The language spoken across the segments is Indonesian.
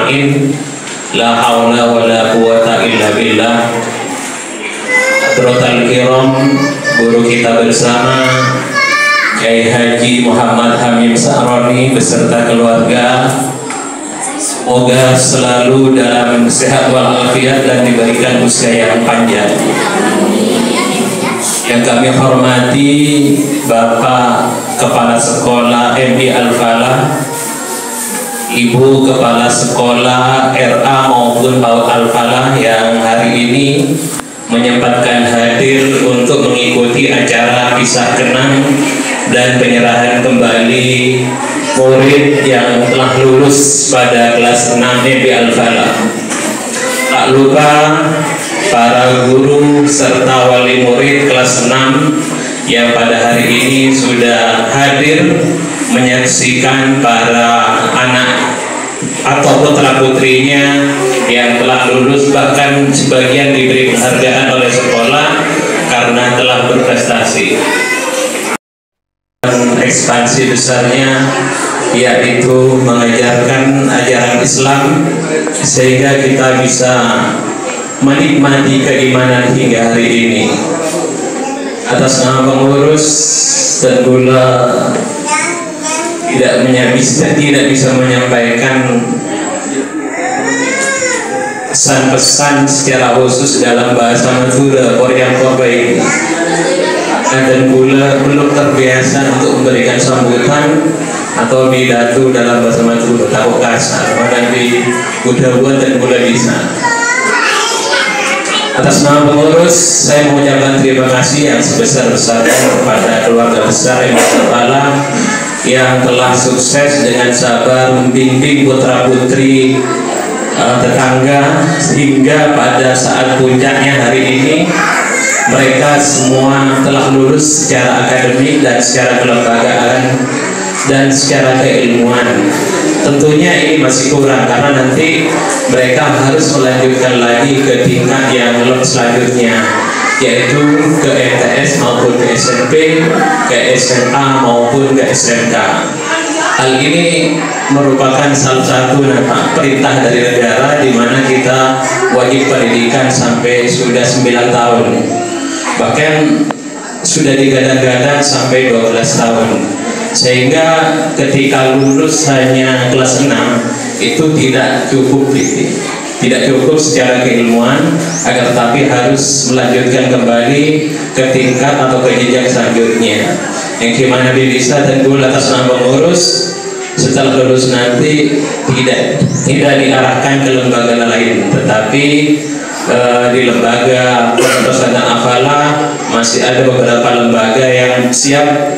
ajma'in. La haula wa la quwata illa billah. Hadratal kiram, guru kita bersama Kiai Haji Muhammad Hamim Sa'roni beserta keluarga, semoga selalu dalam sehat walafiat dan diberikan usia yang panjang. Yang kami hormati Bapak Kepala Sekolah MI Al-Falah, Ibu Kepala Sekolah RA maupun PAUD Al-Falah yang hari ini menyempatkan hadir untuk mengikuti acara pisah kenang dan penyerahan kembali murid yang telah lulus pada kelas 6 MI Al-Falah. Tak lupa para guru serta wali murid kelas 6 yang pada hari ini sudah hadir menyaksikan para anak atau putra putrinya yang telah lulus, bahkan sebagian diberi penghargaan oleh sekolah karena telah berprestasi. Ekspansi besarnya yaitu mengajarkan ajaran Islam sehingga kita bisa menikmati keimanan hingga hari ini. Atas nama pengurus tentunya tidak bisa menyampaikan pesan-pesan secara khusus dalam bahasa Madura Korea Korea, dan pula belum terbiasa untuk memberikan sambutan atau pidato dalam bahasa Madura, takut kasar, nanti mudah-mudahan dan pula bisa. Atas nama pengurus, saya mengucapkan terima kasih yang sebesar-besarnya kepada keluarga besar MI Al-Falah yang telah sukses dengan sabar membimbing putra-putri tetangga sehingga pada saat puncaknya hari ini mereka semua telah lulus secara akademik dan secara kelembagaan dan secara keilmuan. Tentunya ini masih kurang karena nanti mereka harus melanjutkan lagi ke tingkat yang selanjutnya, yaitu ke MTS maupun ke SMP, ke SMA maupun ke SMK. Hal ini merupakan salah satu perintah dari negara di mana kita wajib pendidikan sampai sudah 9 tahun. Bahkan sudah digadang-gadang sampai 12 tahun. Sehingga ketika lulus hanya kelas 6 itu tidak cukup secara keilmuan, agar tetapi harus melanjutkan kembali ke tingkat atau ke jenjang selanjutnya, yang gimana bisa tentu atas nama pengurus setelah lulus nanti tidak diarahkan ke lembaga lain, tetapi di lembaga pesantren Al-Falah masih ada beberapa lembaga yang siap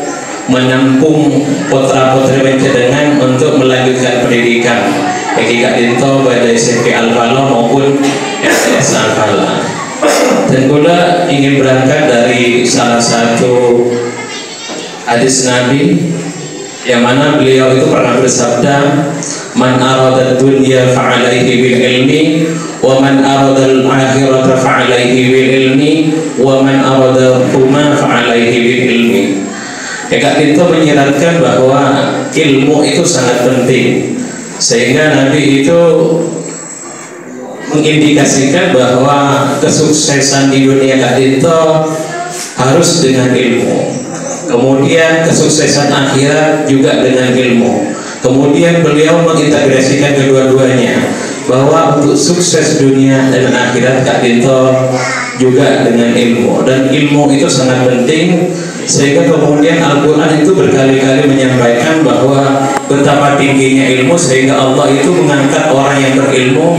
menampung putra-putri pencedengan untuk melanjutkan pendidikan, baik Dinto pada SMP Al-Falah maupun STS Al-Falah. Dan pula ingin berangkat dari salah satu hadis Nabi yang mana beliau itu pernah bersabda, man arada dunya fa'alaihi bil ilmi wa man arada al-akhirata fa'alaihi bil ilmi wa man arada huma fa'alaihi bil ilmi. Kak itu menyiratkan bahwa ilmu itu sangat penting, sehingga Nabi itu mengindikasikan bahwa kesuksesan di dunia Kak itu harus dengan ilmu, kemudian kesuksesan akhirat juga dengan ilmu. Kemudian beliau mengintegrasikan kedua-duanya, bahwa untuk sukses dunia dan akhirat Kak Dinto juga dengan ilmu, dan ilmu itu sangat penting. Sehingga kemudian Al-Quran itu berkali-kali menyampaikan bahwa betapa tingginya ilmu, sehingga Allah itu mengangkat orang yang berilmu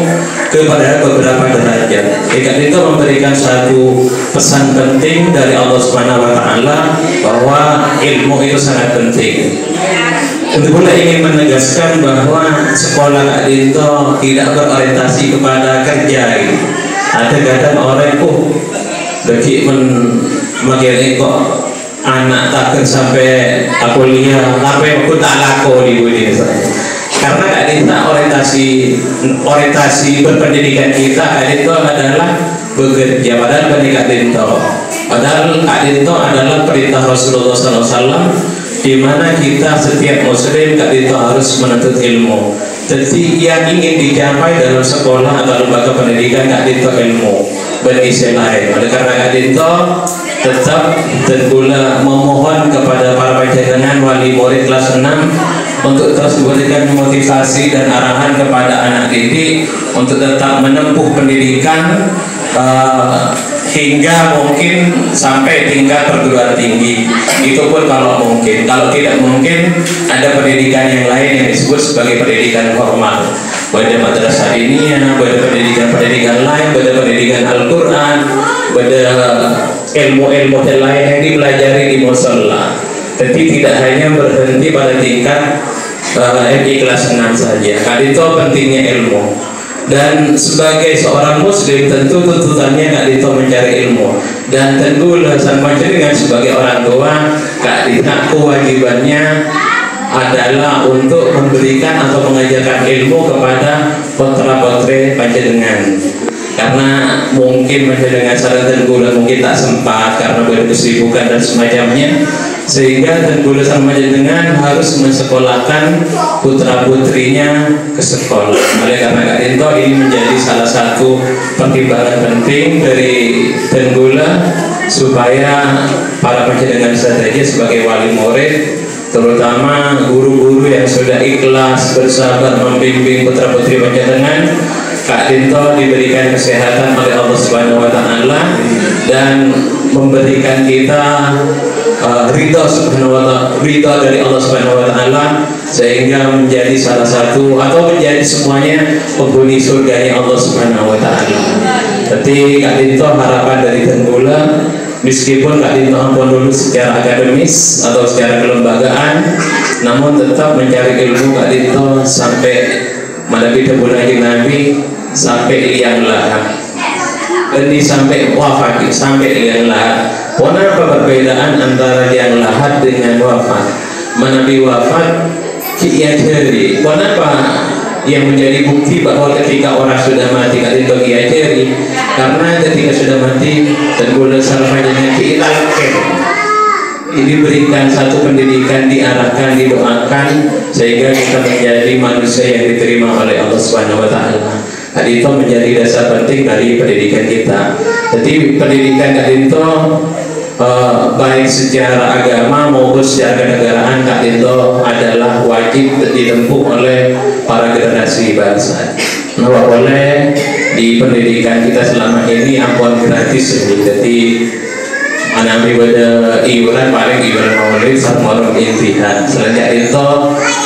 kepada beberapa derajat. Jika itu memberikan satu pesan penting dari Allah Subhanahu wa Ta'ala bahwa ilmu itu sangat penting. Untuk pula ingin menegaskan bahwa sekolah Kak Dinto tidak berorientasi kepada kerja. Ada kadang orang bagi mengenai kok anak takkan sampai kuliah tapi aku tak laku di dunia saya. Karena Kak Dinto orientasi berpendidikan kita itu adalah bekerja. Padahal Kak Dinto adalah perintah Rasulullah SAW, di mana kita setiap muslim Kak Dinto harus menuntut ilmu. Jadi yang ingin dicapai dalam sekolah atau lembaga pendidikan Kak Dinto ilmu berisi lain. Oleh karena Kak Dinto tetap dan pula memohon kepada para panjenengan wali murid kelas 6 untuk terus memberikan motivasi dan arahan kepada anak didik untuk tetap menempuh pendidikan hingga mungkin sampai tingkat perguruan tinggi. Itu pun kalau mungkin. Kalau tidak mungkin, ada pendidikan yang lain yang disebut sebagai pendidikan formal. Ada madrasah diniyah, ada pendidikan lain, ada pendidikan Al-Quran, ada ilmu-ilmu lain yang dipelajari di mushola. Jadi tidak hanya berhenti pada tingkat MI kelas 6 saja. Kak Dinto pentingnya ilmu. Dan sebagai seorang muslim tentu tuntutannya Kak Dinto mencari ilmu. Dan tentu sama dengan sebagai orang tua, Kak Dinto kewajibannya adalah untuk memberikan atau mengajarkan ilmu kepada putra-putri panjenengan. Karena mungkin panjenengan saran tenggula mungkin tak sempat karena berkesibukan dan semacamnya, sehingga tenggula sama panjenengan harus mensekolahkan putra-putrinya ke sekolah. Oleh karena Kak Dinto ini menjadi salah satu pertimbangan penting dari tenggula supaya para panjenengan saja sebagai wali murid, terutama guru-guru yang sudah ikhlas bersabar membimbing putra-putri panjenengan, Kak Dinto diberikan kesehatan oleh Allah Subhanahu wa taala dan memberikan kita ridha Subhanahu wa taala, ridha dari Allah Subhanahu wa taala, sehingga menjadi salah satu atau menjadi semuanya penghuni surganya Allah Subhanahu wa taala. Jadi Kak Dinto harapan dari tenggula, meskipun Kak Dinto ampun dulu secara akademis atau secara kelembagaan, namun tetap mencari ilmu Kak Dinto sampai Manabi bulan Nabi sampai liang lahat. Ini sampai wafat, sampai liang lahat. Kenapa perbedaan antara liang lahat dengan wafat? Manabi wafat kiajari. Kenapa yang menjadi bukti bahwa ketika orang sudah mati Kak Dinto kiajari? Karena ketika sudah mati tenggula salfanya diilalkan, diberikan satu pendidikan, diarahkan, didoakan, sehingga kita menjadi manusia yang diterima oleh Allah Subhanahu wa taala. Kak Dinto menjadi dasar penting dari pendidikan kita. Jadi pendidikan Kak Dinto baik secara agama maupun secara kenegaraan Kak Dinto adalah wajib ditempuh oleh para generasi bangsa. Nah, boleh di pendidikan kita selama ini ampun gratis, jadi Anami pada iuran paling iuran maulid sama orang intihan. Selanjutnya itu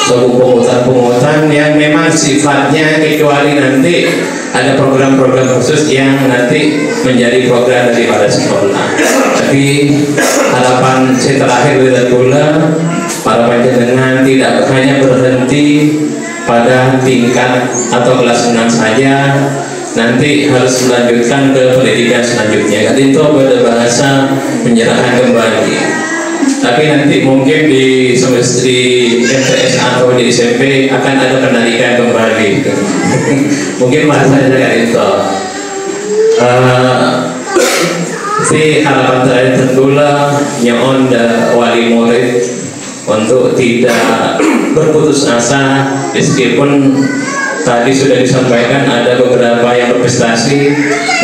suku pungutan-pungutan yang memang sifatnya kecuali nanti ada program-program khusus yang nanti menjadi program dari pada sekolah. Tapi harapan saya terakhir dari pula para panjenengan tidak hanya berhenti pada tingkat atau kelas 6 saja, nanti harus melanjutkan ke pendidikan selanjutnya. Kak Dinto pada bahasa menyerahkan kembali, tapi nanti mungkin di semester di MTS atau di SMP akan ada penarikan kembali. Mungkin bahasanya Kak Dinto. Si harapan saya tentulah nyon wali murid untuk tidak berputus asa, meskipun tadi sudah disampaikan ada beberapa yang berprestasi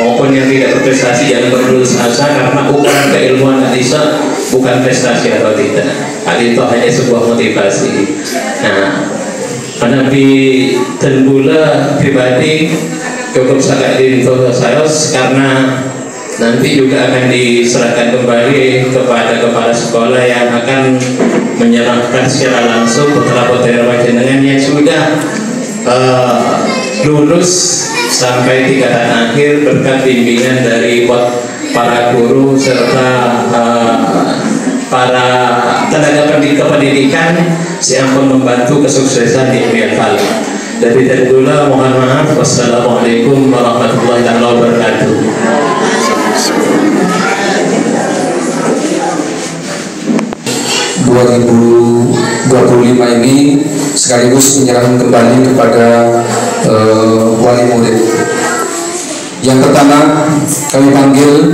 maupun yang tidak berprestasi, jangan berputus asa karena ukuran keilmuan Kak Dinto bukan prestasi atau tidak. Kak Dinto hanya sebuah motivasi. Nah, Nabi tenggula pribadi cukup Kak Dinto sayos karena nanti juga akan diserahkan kembali kepada kepala sekolah yang akan menyerahkan secara langsung putra-putri panjenengan yang sudah lulus sampai tingkatan akhir berkat bimbingan dari para guru serta para tenaga pendidikan yang akan membantu kesuksesan di Ilmiah Fali. Dari tentulah mohon maaf. Wassalamualaikum warahmatullahi wabarakatuh. 2025 ini sekaligus menyerahkan kembali kepada wali murid. Yang pertama kami panggil